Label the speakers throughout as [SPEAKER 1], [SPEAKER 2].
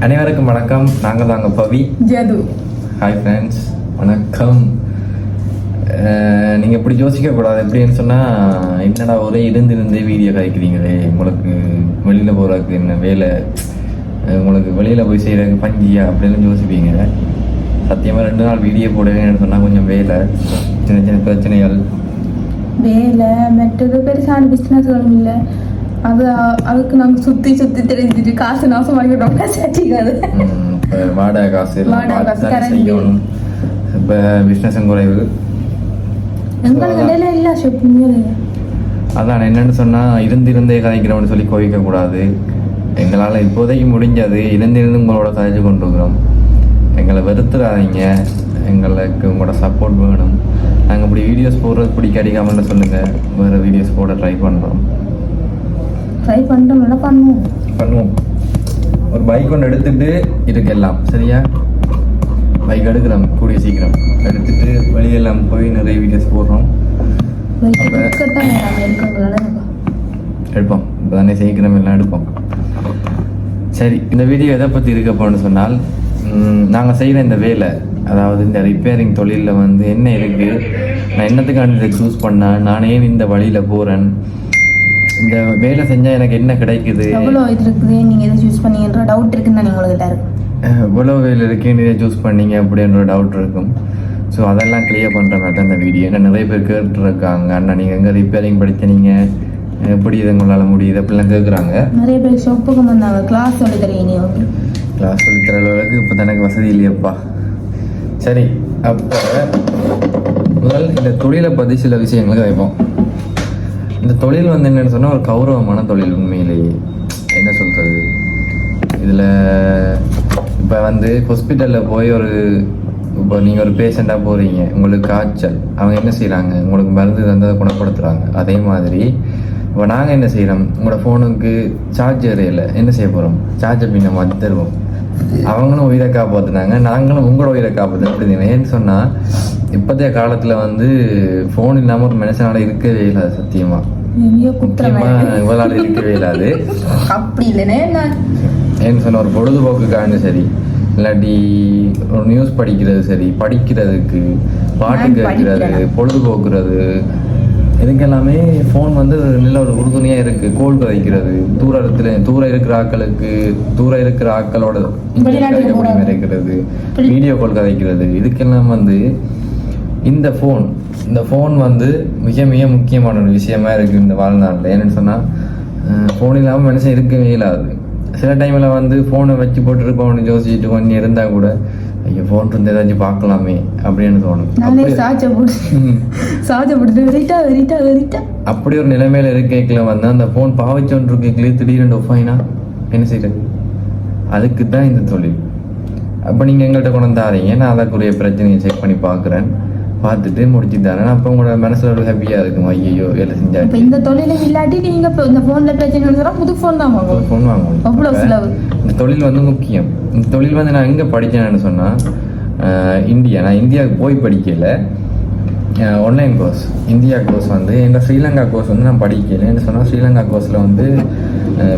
[SPEAKER 1] அனைவருக்கும் வணக்கம். நாங்கள் தாங்க பவி
[SPEAKER 2] ஜது.
[SPEAKER 1] ஹாய் ஃப்ரெண்ட்ஸ், வணக்கம். நீங்கள் இப்படி யோசிக்கக்கூடாது. எப்படின்னு சொன்னால், என்னடா ஒரே இருந்தே வீடியோ காய்க்கிறீங்களே, உங்களுக்கு வெளியில் போகிறதுக்கு என்ன வேலை, உங்களுக்கு வெளியில் போய் செய்கிறதுக்கு பஞ்சியா அப்படின்னு யோசிப்பீங்க. சத்தியமாக 2 நாள் வீடியோ போடுவேன்னு சொன்னால் கொஞ்சம் வேலை, சின்ன சின்ன பிரச்சனைகள்,
[SPEAKER 2] வேலை மற்றது பெருசான பிஸ்னஸ்களும் இல்லை. அதுக்கு நாங்கள் சுற்றி தெரிஞ்சுட்டு காசு நாசம் வாங்கிட்டோம்னா சட்டிக்காது.
[SPEAKER 1] இப்போ வாடகை காசு செய்யணும். இப்போ பிஸ்னஸும் குறைவு.
[SPEAKER 2] எங்களுக்கு இடையில இல்லை ஷாப்பிங்.
[SPEAKER 1] அதான் என்னென்னு சொன்னால், இருந்தே கதைக்கிறோம்னு சொல்லி கோவிக்கக்கூடாது. எங்களால் இப்போதைக்கு முடிஞ்சது இருந்து உங்களோட கதைச்சு கொண்டு இருக்கிறோம். எங்களை வெறுத்துடாதீங்க, எங்களுக்கு உங்களோட சப்போர்ட் வேணும். நாங்கள் இப்படி வீடியோஸ் போடுறது பிடிக்காமல் சொல்லுங்கள், வேறு வீடியோஸ் போட ட்ரை பண்ணுறோம். பண்ணுவோம். ஒரு பைக் ஒன்று எடுத்துகிட்டு இருக்கலாம், சரியா? பைக் எடுக்கிறோம் கூடிய சீக்கிரம், எடுத்துகிட்டு வெளியெல்லாம் போய் நிறைய வீடியோஸ் போடுறோம். எடுப்போம், இப்போ தானே சீக்கிரம் எல்லாம் எடுப்போம். சரி, இந்த வீடியோ எதை பற்றி இருக்க போகணும்னு சொன்னால், நாங்கள் செய்கிற இந்த வேலை, அதாவது இந்த ரிப்பேரிங் தொழிலில் வந்து என்ன இருக்குது, நான் என்னத்துக்காண்டி இதை சூஸ் பண்ணேன், நான் ஏன் இந்த வழியில் போகிறேன், இந்த வேலை செஞ்சால் எனக்கு என்ன கிடைக்குது,
[SPEAKER 2] எவ்வளோ இது இருக்குது, நீங்கள் எதை சூஸ் பண்ணீங்கன்ற டவுட் இருக்குன்னு நான் உங்களுக்கு இருக்கும்.
[SPEAKER 1] எவ்வளோ வேலை இருக்குன்னு இதை சூஸ் பண்ணீங்க அப்படின்ற டவுட் இருக்கும். ஸோ அதெல்லாம் கிளியர் பண்ணுற மாதிரி தான் இந்த வீடியோ. ஏன்னா நிறைய பேர் கேட்டுருக்காங்க, அண்ணா நீங்கள் எங்கே ரிப்பேரிங் படித்தீங்க, எப்படி இது உங்களால் முடியுது அப்படிலாம் கேட்குறாங்க.
[SPEAKER 2] நிறைய பேர் ஷாப்புக்கு வந்தாங்க, கிளாஸ் சொல்லி தரீங்க.
[SPEAKER 1] கிளாஸ் சொல்லி தர அளவுக்கு இப்போ எனக்கு வசதி இல்லையப்பா. சரி, அப்போ முதல் இந்த தொழிலை பற்றி சில விஷயங்களுக்கு வைப்போம். இந்த தொழில் வந்து என்னென்னு சொன்னால், ஒரு கௌரவமான தொழில். உண்மையிலேயே என்ன சொல்கிறது, இதில் இப்போ வந்து ஹாஸ்பிட்டலில் போய் இப்போ நீங்கள் ஒரு பேஷண்ட்டாக போகிறீங்க, உங்களுக்கு காய்ச்சல், அவங்க என்ன செய்கிறாங்க, உங்களுக்கு மருந்து தந்ததை குணப்படுத்துகிறாங்க. அதே மாதிரி இப்போ நாங்கள் என்ன செய்கிறோம், உங்களோட ஃபோனுக்கு சார்ஜ் ஏறையில் என்ன செய்ய போகிறோம், சார்ஜர் பின்ன மாற்றி தருவோம். அவங்களும் உயிரை காப்பாற்றுனாங்க, நாங்களும் உங்களோட உயிரை காப்பாற்றுங்க. ஏன்னு சொன்னால், இப்போதைய காலத்தில் வந்து ஃபோன் இல்லாமல் ஒரு மனுஷனால் இருக்கவே இல்லாது. சத்தியமாக முக்கியமாக இவளால் இருக்கவே இல்லாது.
[SPEAKER 2] அப்படி இல்லைன்னு
[SPEAKER 1] ஏன்னு சொன்ன, ஒரு பொழுதுபோக்குக்காண்டு சரி, இல்லாட்டி ஒரு நியூஸ் படிக்கிறது சரி, படிக்கிறதுக்கு, பாட்டு கேட்கறது, பொழுதுபோக்குறது, இதுக்கெல்லாமே ஃபோன் வந்து நல்ல ஒரு உறுதுணையாக இருக்குது. கோல் கதைக்கிறது, தூரம் இருக்கிற ஆட்களுக்கு, தூரம் இருக்கிற ஆட்களோட இருக்கிறது, வீடியோ கால் கதைக்கிறது, இதுக்கெல்லாம் வந்து இந்த ஃபோன் வந்து மிக மிக முக்கியமான ஒரு விஷயமா இருக்குது இந்த வாழ்நாளில். ஏன்னு சொன்னால், ஃபோன் இல்லாமல் மனுஷன் இருக்கவே இல்லாது. சில டைமில் வந்து ஃபோனை வச்சு போட்டுருக்கோம்னு யோசிச்சுட்டு கொஞ்சம் இருந்தால் கூட, ஐயோ ஃபோன் இருந்து ஏதாச்சும் பார்க்கலாமே அப்படின்னு தோணும். அப்படி ஒரு நிலைமையில இருக்கைக்குள்ள வந்து அந்த ஃபோன் பாவிச்சோன்று இருக்கைக்குள்ளே திடீரென்று ஒஃபைனா என்ன செய்யறது? அதுக்கு தான் இந்த தொழில். அப்போ நீங்கள் எங்கள்கிட்ட கொண்டு தாரீங்க, நான் அதற்குரிய பிரச்சனையை செக் பண்ணி பார்க்குறேன், பார்த்துட்டு முடிச்சு தரேன். அப்போ உங்களோட மனசில் ஒரு ஹாப்பியாக இருக்கும், ஐயோ வேலை செஞ்சா.
[SPEAKER 2] இந்த தொழிலை இல்லாட்டி நீங்கள் இந்த ஃபோனில் பிரச்சனை புது ஃபோன் தான் வாங்கணும்.
[SPEAKER 1] ஃபோன் வாங்கணும்.
[SPEAKER 2] அவ்வளோ செலவு.
[SPEAKER 1] இந்த தொழில் வந்து முக்கியம். இந்த தொழில் வந்து நான் எங்கே படித்தேன்னு சொன்னால், நான் இந்தியாவுக்கு போய் படிக்கலை, ஆன்லைன் கோர்ஸ், இந்தியா கோர்ஸ் வந்து எங்கள் ஸ்ரீலங்கா கோர்ஸ் வந்து நான் படிக்கலை. என்ன சொன்னால், ஸ்ரீலங்கா கோர்ஸில் வந்து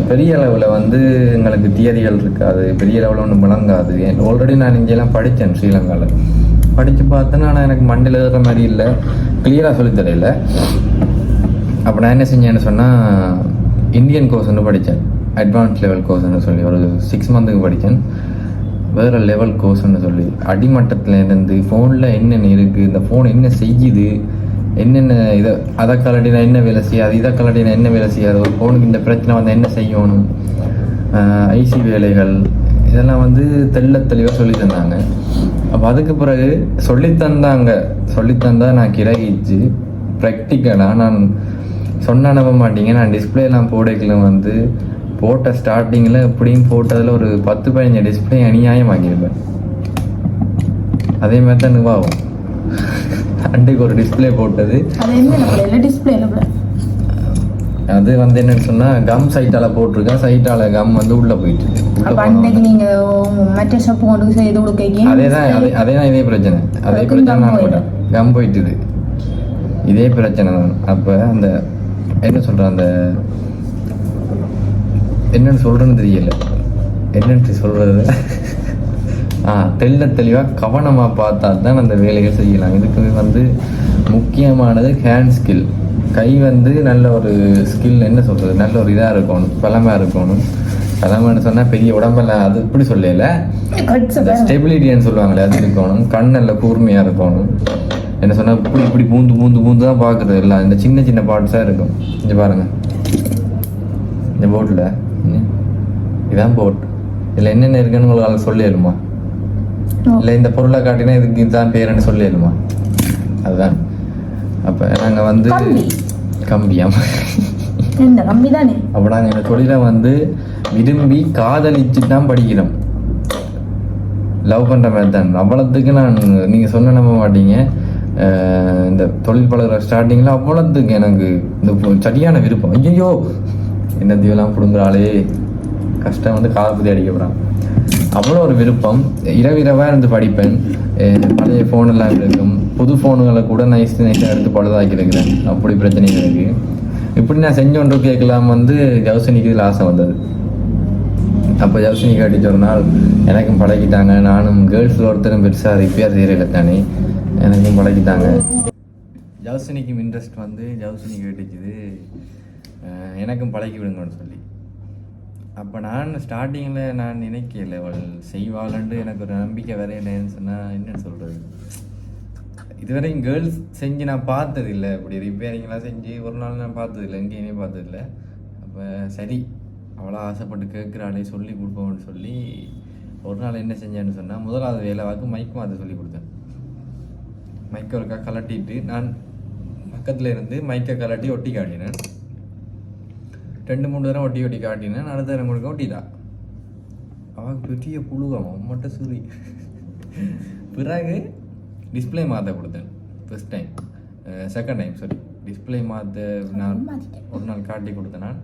[SPEAKER 1] பெரிய அளவில் வந்து எங்களுக்கு தியரிகள் இருக்காது, பெரிய அளவில் ஒன்றும் விளங்காது. ஆல்ரெடி நான் இங்கெல்லாம் படித்தேன், ஸ்ரீலங்காவில் படித்து பார்த்தேன்னா, ஆனால் எனக்கு மண்டையில் இருக்கிற மாதிரி இல்லை, கிளியராக சொல்லித்தரையில். அப்போ நான் என்ன செஞ்சேன்னு சொன்னால், இந்தியன் கோர்ஸ் ஒன்று படித்தேன், அட்வான்ஸ் லெவல் கோர்ஸ்ன்னு சொல்லி ஒரு 6 மந்த்துக்கு படித்தேன். வேறு லெவல் கோர்ஸ்ன்னு சொல்லி அடிமட்டத்தில் இருந்து ஃபோனில் என்னென்ன இருக்குது, இந்த ஃபோன் என்ன செய்யுது, என்னென்ன அதை கலட்டினா என்ன வேலை செய்யாது, இதை கலட்டினா என்ன வேலை செய்யாது, ஒரு ஃபோனுக்கு இந்த பிரச்சனை வந்து என்ன செய்யணும், ஐசி வேலைகள், இதெல்லாம் வந்து தெளிவாக சொல்லி தந்தாங்க. அப்போ அதுக்கு பிறகு சொல்லித்தந்தா நான் கிரகிச்சு ப்ராக்டிக்கலாக நான் சொன்ன நம்ப மாட்டீங்க, நான் டிஸ்பிளேலாம் போடைக்குள்ள வந்து போட்ட ஸ்டார்டிங்கில் எப்படியும் போட்டதில் ஒரு 10-15 டிஸ்பிளே அநியாயம் வாங்கியிருப்பேன். அதே மாதிரி தான் நிவாகும். அன்றைக்கு ஒரு டிஸ்பிளே போட்டது, அது வந்து என்னன்னு சொன்னால், கம் சைட்டால் போட்டிருக்கேன், சைட்டால் கம் வந்து உள்ளே போயிட்டு. அதேதான் இதே பிரச்சனை நான் போட்டேன், கம் போயிட்டுது, இதே பிரச்சனை தான். அப்போ அந்த என்ன சொல்கிறேன், அந்த என்னென்னு சொல்கிறேன்னு தெரியல, என்னென்று சொல்கிறது, தெளிவாக கவனமாக பார்த்தா தான் அந்த வேலையை செய்யலாம். இதுக்கு வந்து முக்கியமானது ஹேண்ட் ஸ்கில். கை வந்து நல்ல ஒரு ஸ்கில், என்ன சொல்கிறது, நல்ல ஒரு இதாக இருக்கணும், பலமாக இருக்கணும். பலமானு சொன்னால் பெரிய உடம்பெல்லாம் அது இப்படி சொல்லல, ஸ்டெபிலிட்டின்னு சொல்லுவாங்களே அது இருக்கணும். கண் நல்ல கூர்மையாக இருக்கணும். என்ன சொன்னால் இப்படி இப்படி பூந்து பூந்து பூந்து தான் பார்க்குறது எல்லாம். இந்த சின்ன சின்ன பார்ட்ஸாக இருக்கும். இங்கே பாருங்கள், இந்த போட்டில் இதான் போட். இதில் என்னென்ன இருக்குன்னு உங்களுக்கு சொல்லிடுமா? இல்லை இந்த பொருளை காட்டினா இதுக்கு இதுதான் பேருன்னு சொல்லிடுமா? அதுதான். அப்போ நாங்கள் வந்து கம்பியாமா
[SPEAKER 2] கம்பி தானே.
[SPEAKER 1] அப்போ நாங்கள் இந்த தொழிலை வந்து விரும்பி காதலிச்சு தான் படிக்கிறோம். லவ் பண்ணுற மாதிரி தான். அவ்வளோத்துக்கு நான், நீங்கள் சொன்ன நம்ப மாட்டீங்க, இந்த தொழில் பழகிற ஸ்டார்டிங்கில் அவ்வளோத்துக்கு எனக்கு இந்த சரியான விருப்பம். ஐயோ என்ன தீவெல்லாம் பிடுங்குறாளே, கஷ்டம் வந்து காலப்பதி அடிக்கப்படுறான். அவ்வளோ ஒரு விருப்பம். இரவிரவாக இருந்து படிப்பேன். பழைய ஃபோனெல்லாம் இருக்கும், புது ஃபோனுகளை கூட நைஸாக எடுத்து பழுதாக்கி இருக்கிறேன். அப்படி பிரச்சனைகள் இருக்குது. இப்படி நான் செஞ்சோன்று கேட்கலாம் வந்து ஜவுசனிக்கு இதில் ஆசை வந்தது. அப்போ ஜவுசனி காட்டிச்சு ஒரு நாள், எனக்கும் பழகிட்டாங்க. நானும் கேர்ள்ஸில் ஒருத்தரும் பெருசாக ரிப்பேர் செய்யல தானே, எனக்கும் பழகிட்டாங்க. ஜவுசனிக்கும் இன்ட்ரெஸ்ட் வந்து ஜவுசனி கேட்டுச்சுது எனக்கும் பழகி விடுங்கன்னு சொல்லி. அப்போ நான் ஸ்டார்டிங்கில் நான் நினைக்கல அவள் செய்வாள்ன்ட்டு எனக்கு ஒரு நம்பிக்கை வரையிலேன்னு சொன்னால் என்னன்னு சொல்கிறது. இதுவரையும் கேர்ள்ஸ் செஞ்சு நான் பார்த்ததில்லை. இப்படி ரிப்பேரிங்லாம் செஞ்சு ஒரு நாள் நான் பார்த்ததில்லை, எங்கேயுமே பார்த்ததில்லை. அப்போ சரி அவ்வளோ ஆசைப்பட்டு கேட்குறாளே சொல்லி கொடுப்போம்னு சொல்லி ஒரு நாள் என்ன செஞ்சேன்னு சொன்னால், முதலாவது வேலை வாக்கு மைக் மாற்ற சொல்லி கொடுத்தேன். மைக்கை ஒருக்கா கலட்டிட்டு நான் பக்கத்தில் இருந்து மைக்கை கலட்டி ஒட்டி காட்டினேன். 2-3 தரம் ஒட்டி காட்டினேன். அடுத்த தரம் கொடுக்க ஒட்டிட்டா. அவள் பெரிய புழுவான் மட்டும் சூரி. பிறகு டிஸ்பிளே மாற்ற கொடுத்தேன். First time, second time sorry, display மாற்ற நான் ஒரு நாள் காட்டி கொடுத்தேன் நான்.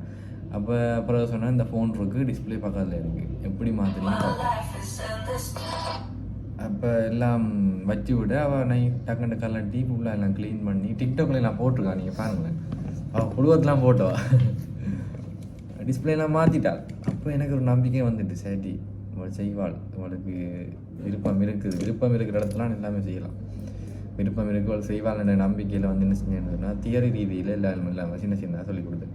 [SPEAKER 1] அப்புறம் சொன்னேன், இந்த ஃபோன் இருக்குது, டிஸ்பிளே பக்கத்தில் இருக்குது, எப்படி மாற்றுறீங்கன்னு பார்த்தேன். அப்போ எல்லாம் வச்சு விட அவள் டக்குன்னு கலட்டி ஃபுல்லாக எல்லாம் க்ளீன் பண்ணி டிக்டாக்ல நான் போட்டிருக்கான். நீங்கள் பாருங்களேன், அவள் புழுவத்தெலாம் போட்டவா டிஸ்பிளேலாம் மாற்றிட்டாள். அப்போ எனக்கு ஒரு நம்பிக்கை வந்துட்டு, சரி அவள் செய்வாள், அவளுக்கு விருப்பம் இருக்கிற இடத்துலாம் எல்லாமே செய்யலாம். விருப்பம் இருக்கு, அவள் செய்வாள்ன்ற நம்பிக்கையில் வந்து என்ன செஞ்சேன்னா, தியரி ரீதியில் எல்லாரும் இல்லாமல் சின்ன சொல்லிக் கொடுத்தேன்.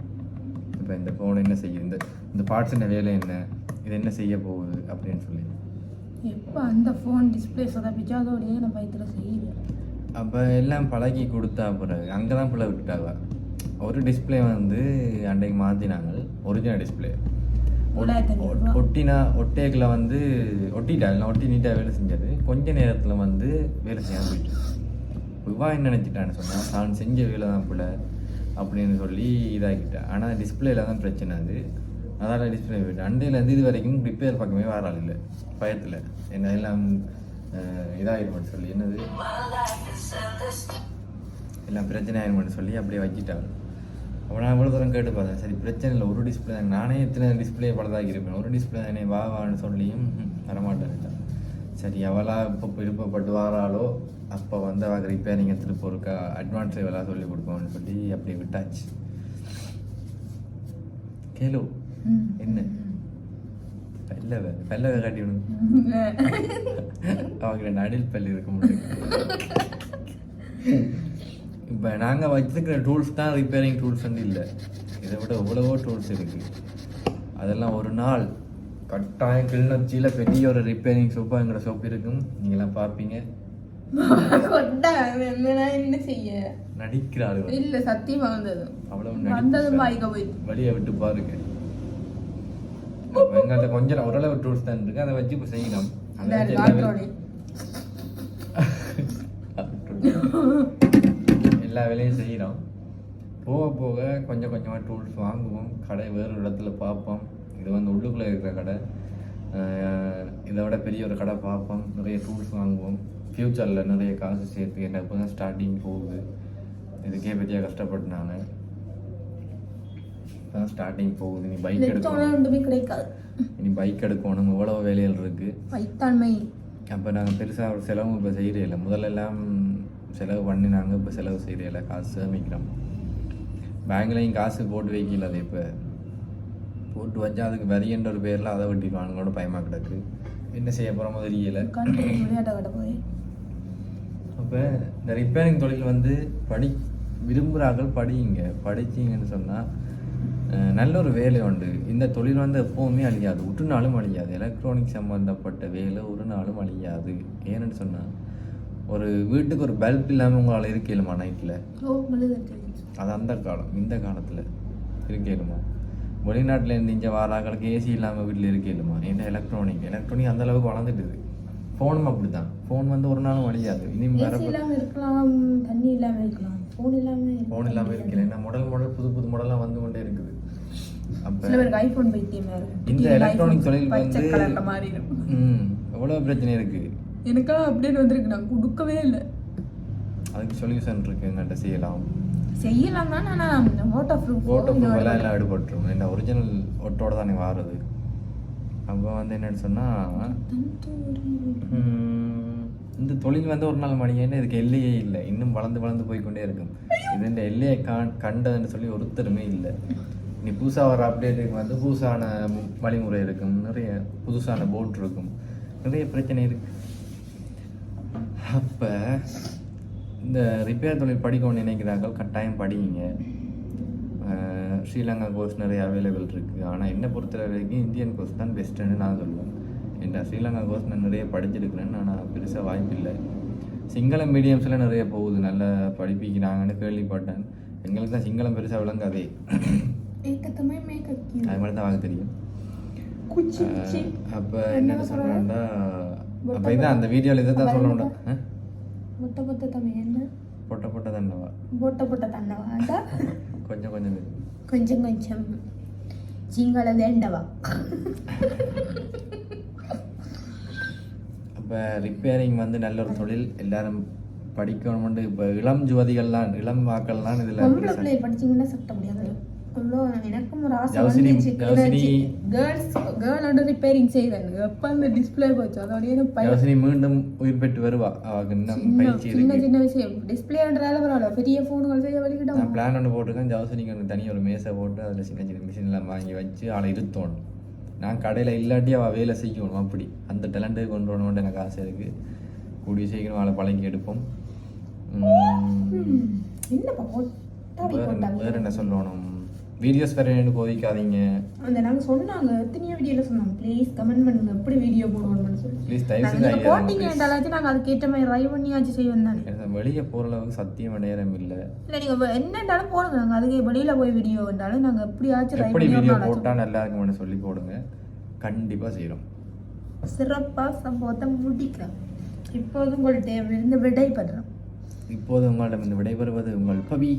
[SPEAKER 1] இப்போ இந்த ஃபோன் என்ன செய்யுது, இந்த பார்ட்ஸ் என்ன வேலை என்ன, இது என்ன செய்ய போகுது அப்படின்னு சொல்லி.
[SPEAKER 2] எப்போ அந்த ஃபோன் டிஸ்பிளே சொதப்பிச்சோ அதோடய நான் பயத்தில் செய்வேன்.
[SPEAKER 1] அப்போ எல்லாம் பழகி கொடுத்தா பிறகு அங்கே தான் பிள்ளை விட்டுட்டாங்க. ஒரு டிஸ்பிளே வந்து அன்றைக்கு மாற்றினாங்க, ஒரிஜினல் டிஸ்பிளே ஒட்டேக்கில் வந்து ஒட்டிட்டா, ஒட்டி நீட்டாக வேலை செஞ்சது. கொஞ்ச நேரத்தில் வந்து வேலை செய்ய போயிட்டு விவா என்ன நினச்சிட்டான்னு சொன்னால், நான் செஞ்ச வேலை தான் பிள்ளை அப்படின்னு சொல்லி இதாகிட்டேன். ஆனால் டிஸ்பிளேல தான் பிரச்சனை. அதால் டிஸ்பிளே போயிட்டு அண்டையிலேருந்து இது வரைக்கும் ரிப்பேர் பக்கமே வராது இல்லை, பயத்தில் என்ன எல்லாம் இதாகிடுமென்னு சொல்லி, என்னது எல்லாம் பிரச்சனை ஆகிடுமென்னு சொல்லி அப்படியே வச்சுட்டாங்க. அப்போ நான் இவ்வளோ தூரம் கேட்டு பார்த்தேன், சரி பிரச்சனை இல்லை, ஒரு டிஸ்பிளே தான், நானே எத்தனை டிஸ்பிளே பழுதாக்கி இருப்பேன், ஒரு டிஸ்பிளே தானே வான்னு சொல்லியும் வரமாட்டேன். சரி அவளா இப்போ விருப்பப்பட்டு வாராளோ அப்போ வந்து அவள் ரிப்பேரிங் எடுத்துகிட்டு போயிருக்கா, அட்வான்ஸ் எவ்வளோ சொல்லி கொடுப்போம்னு சொல்லி அப்படியே விட்டாச்சு. கேளு என்ன பல்லவை காட்டி விடுங்க, அவங்க நடில் பல்லு இருக்க முடியும். இப்போ நாங்கள் வச்சுருக்கிற டூல்ஸ் தான் ரிப்பேரிங் டூல்ஸ் வந்து இல்லை, இதை விட எவ்வளவோ டூல்ஸ் இருக்குது. அதெல்லாம் ஒரு நாள் கட்டாயம் கிளிநொச்சியில் பெரிய ஒரு ரிப்பேரிங் ஷாப்பாங்கிற ஷாப் இருக்கும், நீங்களாம் பார்ப்பீங்க.
[SPEAKER 2] என்ன செய்ய
[SPEAKER 1] நடிக்கிறாரு
[SPEAKER 2] இல்லை, சத்தியமா வந்தது
[SPEAKER 1] அவ்வளவு வழியை விட்டு பாருங்க. எங்கள்கிட்ட கொஞ்சம் ஓரளவு டூல்ஸ் தான் இருக்கு, அதை வச்சு இப்போ செய்யணும். எல்லா வேலையும் செய்கிறோம். போக போக கொஞ்சம் கொஞ்சமாக டூல்ஸ் வாங்குவோம், கடை வேறு இடத்துல பார்ப்போம். இது வந்து உள்ளுக்குள்ளே இருக்கிற கடை, இதை விட பெரிய ஒரு கடை பார்ப்போம், நிறைய டூல்ஸ் வாங்குவோம். ஃப்யூச்சரில் நிறைய காசு சேர்த்து என்ன இப்போ தான் ஸ்டார்டிங் போகுது, இதுக்கே பெரிய கஷ்டப்பட்டு நான் தான் ஸ்டார்டிங் போகுது. நீ பைக் எடுக்கணும், இனி பைக் எடுக்கணும், எவ்வளோ வேலைகள் இருக்குது. அப்போ நாங்கள் பெருசாக ஒரு செலவும் இப்போ செய்கிறதில்ல. முதல்லெல்லாம் செலவு பண்ணி நாங்கள் இப்போ செலவு செய்கிறதில்ல, காசு சேமிக்கிறோம். பேங்க்லையும் காசு போட்டு வைக்கல, அது இப்போ போட்டு வச்சா அதுக்கு வரியன்ற ஒரு பேரில் அதை வெட்டிடுவானுங்களோட பயமாக கிடக்கு. என்ன செய்ய போகிறோமோ தெரியல.
[SPEAKER 2] கண்டு விளையாட்ட கடை போய்
[SPEAKER 1] அப்போ இந்த ரிப்பேரிங் தொழில் வந்து விரும்புகிறார்கள் படியுங்க. படிச்சிங்கன்னு சொன்னால் நல்ல ஒரு வேலை உண்டு. இந்த தொழில் வந்து எப்போவுமே அழியாது, ஒரு நாளும் அழியாது. எலக்ட்ரானிக் சம்மந்தப்பட்ட வேலை ஒரு நாளும் அழியாது. ஏன்னு சொன்னால் ஒரு வீட்டுக்கு ஒரு பல்ப் இல்லாமல் உங்களால் இருக்கலுமா நைட்டில்? அது அந்த காலம். இந்த காலத்தில் இருக்கலுமா? வெளிநாட்டில் இருந்து இங்கே வாராங்களுக்கு ஏசி இல்லாமல் வீட்டில் இருக்கலுமா? ஏன்னா எலக்ட்ரானிக் அந்தளவுக்கு வளர்ந்துட்டுது. ஃபோனும் அப்படி தான். ஃபோன் வந்து ஒரு நாளும் அழியாது. இனிமேல்
[SPEAKER 2] இருக்கலாம், தண்ணி இல்லாமல் இருக்கலாம், ஃபோன் இல்லாமல்
[SPEAKER 1] இருக்கல. ஏன்னா மாடல் புது மாடலாக வந்து கொண்டே இருக்குது. அப்போ
[SPEAKER 2] ஐஃபோன் பைத்தியமாக இருக்கும்.
[SPEAKER 1] இந்த எலக்ட்ரானிக் தொழில் வந்து எவ்வளோ பிரச்சனை இருக்குது.
[SPEAKER 2] எனக்கெல்லாம் அப்டேட் வந்திருக்கு, நான் கொடுக்கவே இல்லை.
[SPEAKER 1] அதுக்கு சொல்யூஷன் இருக்குது, எங்கள்கிட்ட
[SPEAKER 2] செய்யலாம் தான். ஆனால் ஃபோட்டோ ப்ரூஃப்
[SPEAKER 1] எல்லாம் ஈடுபட்டுரும். என்ன ஒரிஜினல் ஒட்டோட தானே வாருது. அப்போ வந்து என்னன்னு சொன்னால் இந்த தொழில் வந்து ஒரு நாள் மணியேன்னு இதுக்கு எல்லையே இல்லை. இன்னும் வளர்ந்து போய்கொண்டே இருக்கும். இது இந்த எல்லையை கண்டதுன்னு சொல்லி ஒருத்தருமே இல்லை. இனி புதுசாக வர அப்டேட்டுக்கு வந்து புதுசான வழிமுறை இருக்கும், நிறைய புதுசான போட் இருக்கும், நிறைய பிரச்சனை இருக்கு. அப்போ இந்த ரிப்பேர் தொழில் படிக்கணும்னு நினைக்கிறார்கள், கட்டாயம் படிங்க. ஸ்ரீலங்கா கோர்ஸ் நிறைய அவைலபிள் இருக்குது. ஆனால் என்னை பொறுத்த வரைக்கும் இந்தியன் கோர்ஸ் தான் பெஸ்ட்டுன்னு நான் சொல்லுவேன். ஏன்னா ஸ்ரீலங்கா கோர்ஸ் நான் நிறைய படிச்சிருக்கிறேன், ஆனால் பெருசாக வாய்ப்பில்லை. சிங்களம் மீடியம்ஸில் நிறைய போகுது, நல்லா படிப்பிக்கிறாங்கன்னு கேள்விப்பட்டேன். எங்களுக்கு தான் சிங்களம் பெருசாக விளங்காதே, அது மாதிரி தான் வாங்க தெரியும். அப்போ என்ன சொல்கிறேன்டா, அப்போ இதான் அந்த வீடியோவில் இதை தான் சொல்லணும்டா.
[SPEAKER 2] பொட்ட தண்ணவா கொஞ்சம் சிங்கள வேண்டவா.
[SPEAKER 1] அப்போ ரிப்பேரிங் வந்து நல்ல ஒரு தொழில், எல்லாரும் படிக்கணும். இப்போ இளம் ஜுவதிகள்லாம், இளம் வாக்கள்லாம் இதில்
[SPEAKER 2] படிச்சிங்கன்னா சட்ட முடியாது. எனக்கும் ஒரு ஆசை வந்துச்சு, கேர்ளோட ரிப்பேரிங் செய்யறேன். எப்போ அந்த டிஸ்பிளே போச்சு அதோடய
[SPEAKER 1] மீண்டும் உயிர் பெற்று வருவா.
[SPEAKER 2] சின்ன விஷயம் டிஸ்பிளேன்றால பரவாயில்ல, பெரிய ஃபோன்கள் செய்ய வலிக்கிட்டோம்.
[SPEAKER 1] நான் பிளான் ஒன்று போட்டிருக்கேன், ஜவுசனிக்கு ஒன்று தனி ஒரு மேசை போட்டு அதில் சின்ன மிஷின்லாம் வாங்கி வச்சு ஆளை இருத்தோணும். நான் கடையில் இல்லாட்டி அவள் வேலை செய்யணும். அப்படி அந்த டேலண்ட்டு கொண்டு வரணும்னு எனக்கு ஆசை இருக்குது. கூடிய சீக்கிரம் அவளை பழங்கி எடுப்போம். வேறு என்ன சொல்லணும், வீடியோஸ் வேறு என்ன கோவிக்காதீங்க.
[SPEAKER 2] அந்த நாங்கள் சொன்னாங்க, எத்தனையோ வீடியோவில் சொன்னாங்க, ப்ளீஸ் கமெண்ட் பண்ணுங்க எப்படி வீடியோ போடணும்னு சொல்லி.
[SPEAKER 1] ப்ளீஸ் தயவு செஞ்சு
[SPEAKER 2] போட்டிங்க என்றாலும் நாங்கள் அதுக்கேற்ற மாதிரி ட்ரை பண்ணியாச்சு செய்வோம் தானே.
[SPEAKER 1] வெளியே போகிற அளவுக்கு சத்தியம் நேரம் இல்லை.
[SPEAKER 2] இல்லை நீங்கள் என்னென்றாலும் போடுங்க, நாங்கள் அதுக்கு வெளியில் போய் வீடியோ என்றாலும் நாங்கள் எப்படியாச்சும்
[SPEAKER 1] எப்படி வீடியோ போட்டால் நல்லா இருக்கும்னு சொல்லி போடுங்க, கண்டிப்பாக செய்கிறோம்.
[SPEAKER 2] சிறப்பாக சம்பவத்தை முடிக்கலாம். இப்போது உங்கள்கிட்ட இருந்து விடைபெறுறோம்.
[SPEAKER 1] இப்போது உங்களிடம் விடைபெறுவது உங்கள் பவி.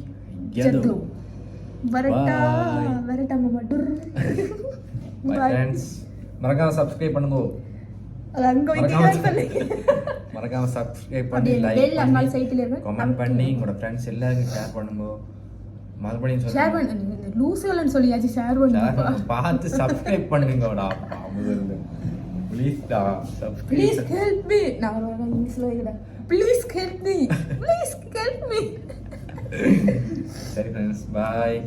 [SPEAKER 1] மறக்காம சப்ஸ்கிரைப் பண்ணுங்க, மறக்காம சப்ஸ்கிரைப் பண்ணி லைக் பண்ணி கமெண்ட் பண்ணி உங்களோட ஃப்ரெண்ட்ஸ் எல்லாருக்கும் ஷேர் பண்ணுங்க. மறுபடியும் ஷேர் பண்ணுங்க,
[SPEAKER 2] லூசுகள்னு சொல்லியாச்சு, ஷேர் பண்ணுங்க,
[SPEAKER 1] பார்த்து சப்ஸ்கிரைப் பண்ணுங்கடா. ப்ளீஸ் டா சப்ஸ்கிரைப்,
[SPEAKER 2] ப்ளீஸ் ஹெல்ப் மீ. நான் ஒரு இங்கிலீஷ்ல எழுதுறேன், please help me, please help me.
[SPEAKER 1] சரி ஃப்ரெண்ட்ஸ், பாய்.